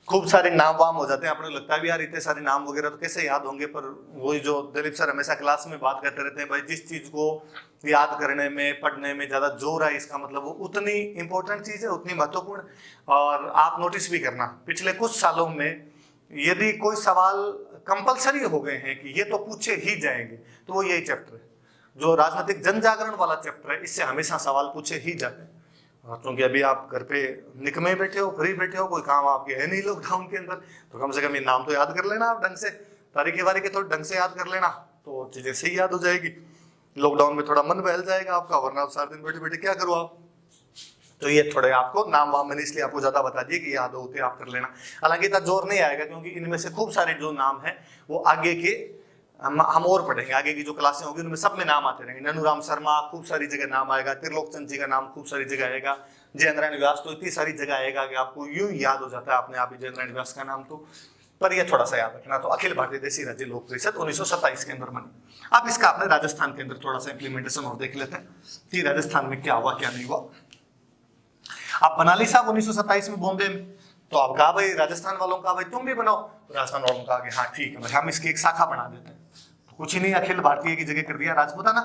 खूब सारे नाम वाम हो जाते हैं, अपने लगता है भी यार इतने सारे नाम वगैरह तो कैसे याद होंगे, पर वही जो दिलीप सर हमेशा क्लास में बात करते रहते हैं, भाई जिस चीज को याद करने में पढ़ने में ज्यादा जोर है, इसका मतलब वो उतनी इंपॉर्टेंट चीज है, उतनी महत्वपूर्ण। और आप नोटिस भी करना पिछले कुछ सालों में यदि कोई सवाल कंपलसरी हो गए हैं कि ये तो पूछे ही जाएंगे, तो वो यही चैप्टर है जो राजनीतिक जन जागरण वाला चैप्टर है, इससे हमेशा सवाल पूछे ही जाते हैं। क्योंकि अभी आप घर पे निकमे बैठे हो, फ्री बैठे हो, कोई काम आपके है नहीं लॉकडाउन के अंदर, तो कम से कम ये नाम तो याद कर लेना आप ढंग से, तारीखें वारीखें तो ढंग से याद कर लेना, तो चीजें सही याद हो जाएगी। लॉकडाउन में थोड़ा मन बहल जाएगा आपका, वरना सारे दिन बैठे बैठे क्या करो आप। तो ये थोड़े आपको नाम वाम मैंने इसलिए आपको ज्यादा बता दिए कि याद होते आप कर लेना। हालांकि इतना जोर नहीं आएगा क्योंकि इनमें से खूब सारे जो नाम है वो आगे के हम और पढ़ेंगे, आगे की जो क्लासें होंगी उनमें सब में नाम आते रहेंगे। नैनूराम शर्मा खूब सारी जगह नाम आएगा, त्रिलोकचंद जी का नाम खूब सारी जगह आएगा, जयेंद्र नारायण व्यास तो इतनी सारी जगह आएगा कि आपको यूं याद हो जाता है अपने आप ही जयेंद्र नारायण व्यास का नाम। तो पर ये थोड़ा सा याद रखना। तो अखिल भारतीय देसी राज्य लोक परिषद 1927 के अंदर बनी। अब इसका अपने राजस्थान के अंदर थोड़ा सा इंप्लीमेंटेशन और देख लेते हैं कि राजस्थान में क्या हुआ क्या नहीं हुआ। आप बना ली साहब 1927 में बॉम्बे में, तो आप कहा भाई राजस्थान वालों का भाई तुम भी बनाओ, तो राजस्थान वालों का हाँ ठीक है भाई हम इसकी एक शाखा बना देते हैं। तो कुछ ही नहीं, अखिल भारतीय की जगह कर दिया राजपूताना,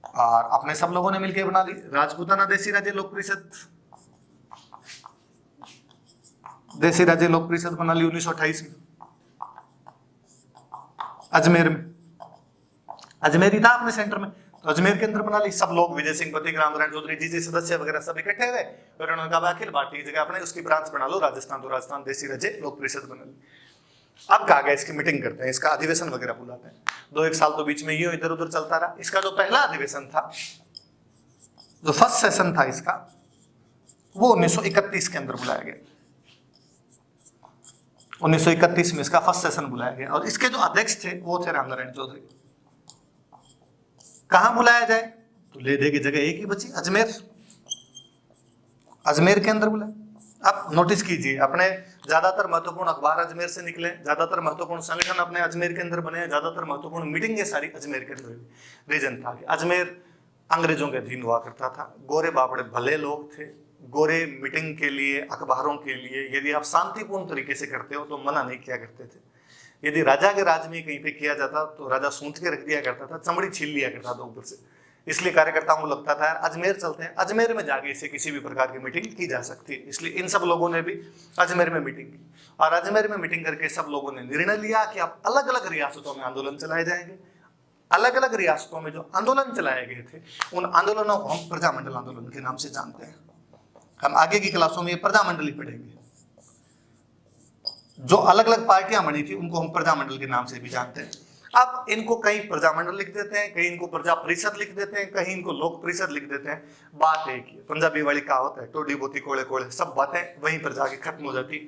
और अपने सब लोगों ने मिलकर बना ली राजपूताना देसी राज्य लोक परिषद। देसी राज्य लोक परिषद बना ली 1928 में अजमेर में। अजमेर ही था अपने सेंटर में, तो अजमेर के अंदर बना ली। सब लोग विजय सिंह पथिक, रामनारायण चौधरी जी जी सदस्य वगैरह सब इकट्ठे हुए और उन्होंने कहा अखिल भारतीय जगह अपने उसकी ब्रांच बना लो राजस्थान, तो राजस्थान देसी राज्य लोक परिषद बना ली। अब कहा गया इसकी मीटिंग करते हैं, इसका अधिवेशन वगैरह बुलाते हैं। 2-1 साल तो बीच में यूं इधर उधर चलता रहा। इसका जो पहला अधिवेशन था, जो फर्स्ट सेशन था इसका, वो 1931 के अंदर बुलाया गया। 1931 में इसका फर्स्ट सेशन बुलाया गया और इसके जो अध्यक्ष थे वो थे रामनारायण चौधरी। कहां बुलाया जाए, तो ले दे की जगह एक ही बची, अजमेर। अजमेर के अंदर बुलाया। अब नोटिस कीजिए, अपने ज्यादातर महत्वपूर्ण अखबार अजमेर से निकले, ज्यादातर महत्वपूर्ण संगठन अपने अजमेर के अंदर बने, ज्यादातर महत्वपूर्ण मीटिंगें सारी अजमेर के अंदर। रीजन था कि अजमेर अंग्रेजों के अधीन हुआ करता था, गोरे बाबड़े भले लोग थे, गोरे मीटिंग के लिए अखबारों के लिए यदि आप शांतिपूर्ण तरीके से करते हो तो मना नहीं किया करते थे। यदि राजा के राज में कहीं पे किया जाता तो राजा सूंघ के रख दिया करता था, चमड़ी छील लिया करता था ऊपर से। इसलिए कार्यकर्ताओं को लगता था यार अजमेर चलते हैं, अजमेर में जाके इसे किसी भी प्रकार की मीटिंग की जा सकती है। इसलिए इन सब लोगों ने भी अजमेर में मीटिंग की और अजमेर में मीटिंग करके सब लोगों ने निर्णय लिया कि अब अलग अलग रियासतों में आंदोलन चलाए जाएंगे। अलग अलग रियासतों में जो आंदोलन चलाए गए थे उन आंदोलनों को हम प्रजामंडल आंदोलन के नाम से जानते हैं। हम आगे की क्लासों में ये प्रजामंडल ही पढ़ेंगे। जो अलग अलग पार्टियां बनी थी उनको हम प्रजामंडल के नाम से भी जानते हैं। अब इनको कहीं प्रजामंडल लिख देते हैं, कहीं इनको प्रजा परिषद लिख देते हैं, कहीं इनको लोक परिषद लिख देते हैं। बात एक ही, पंजाबी वाली कहावत है, टोडी बोती कोड़े कोड़े, सब बातें वहीं पर जाके खत्म हो जाती।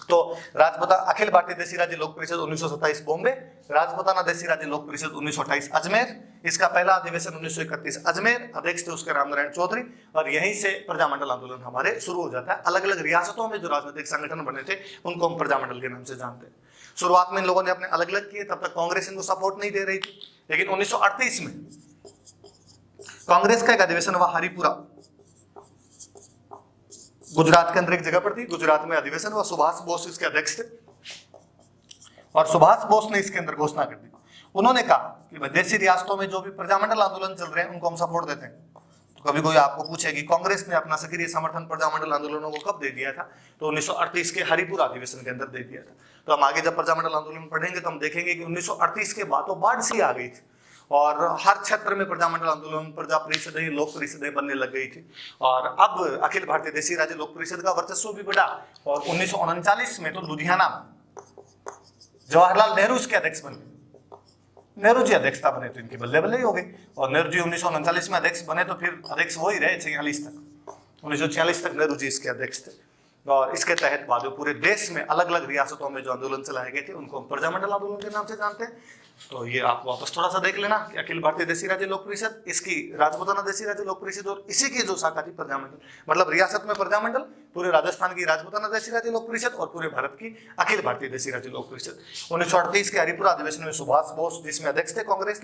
तो राजपूता अखिल भारतीय देसी राज्य लोक परिषद 1927 बॉम्बे, राजपूताना देसी राज्य लोक परिषद 1928 अजमेर। इसका पहला अधिवेशन 1931 अजमेर, अध्यक्ष थे उसके रामनारायण चौधरी। और यहीं से प्रजामंडल आंदोलन हमारे शुरू हो जाता है। अलग अलग रियासतों में जो राजनीतिक संगठन बने थे उनको हम प्रजामंडल के नाम से जानते हैं। शुरुआत में इन लोगों ने अपने अलग अलग किए, तब तक कांग्रेस इनको सपोर्ट नहीं दे रही थी। लेकिन 1938 में कांग्रेस का एक अधिवेशन हुआ हरिपुरा, गुजरात के अंदर एक जगह पर थी। गुजरात में अधिवेशन हुआ, सुभाष बोस इसके अध्यक्ष थे और सुभाष बोस ने इसके अंदर घोषणा कर दी। उन्होंने कहा कि देशी रियासतों में जो भी प्रजामंडल आंदोलन चल रहे हैं उनको हम सपोर्ट देते हैं। तो कभी कोई आपको पूछे कि कांग्रेस ने अपना सक्रिय समर्थन प्रजामंडल आंदोलनों को कब दे दिया था, तो 1938 के हरिपुरा अधिवेशन के अंदर दे दिया था। तो हम आगे जब प्रजामंडल आंदोलन पढ़ेंगे तो हम देखेंगे कि 1938 के बाद तो बाढ़ सी आ गई थी और हर क्षेत्र में प्रजामंडल आंदोलन, प्रजा परिषदें, लोक परिषदें बनने लग गई थी। और अब अखिल भारतीय देशी राज्य लोक परिषद का वर्चस्व भी बढ़ा और 1939 में तो लुधियाना जवाहरलाल नेहरू इसके अध्यक्ष बन गए। नेहरू जी अध्यक्षता बने तो इनकी बल्ले बल्ले ही हो गई। और नेहरू जी 1939 में अध्यक्ष बने तो फिर अध्यक्ष वो ही रहे 46 तक, 1946 तक नेहरू जी इसके अध्यक्ष थे। और इसके तहत बाद पूरे देश में अलग अलग रियासतों में जो आंदोलन चलाए गए थे उनको हम प्रजामंडल आंदोलन के नाम से जानते हैं। तो ये आप वापस थोड़ा सा देख लेना कि अखिल भारतीय देसी राज्य लोक परिषद, इसकी राजपूताना देसी राज्य लोक परिषद और इसी की जो शाखा थी प्रजामंडल, मतलब रियासत में प्रजामंडल, पूरे राजस्थान की राजपूताना देसी राज्य लोक परिषद और पूरे भारत की अखिल भारतीय देसी राज्य लोक परिषद। 1938 के हरिपुरा अधिवेशन में सुभाष बोस जिसमें अध्यक्ष थे कांग्रेस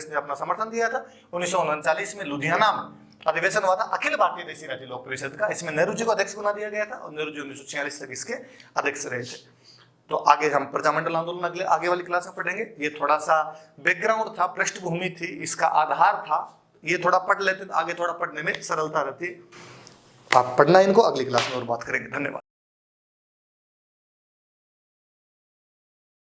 ने अपना समर्थन दिया था। 1939 में लुधियाना में अधिवेशन हुआ था अखिल भारतीय देसी राज्य लोक परिषद का, इसमें नेहरू जी को अध्यक्ष बना दिया गया था और नेहरू जी 1946 तक इसके अध्यक्ष रहे थे। तो आगे हम प्रजामंडल आंदोलन आगे वाली क्लास में पढ़ेंगे। ये थोड़ा सा बैकग्राउंड था, पृष्ठभूमि थी, इसका आधार था, ये थोड़ा पढ़ लेते तो आगे थोड़ा पढ़ने में सरलता रहती। आप पढ़ना इनको, अगली क्लास में और बात करेंगे। धन्यवाद।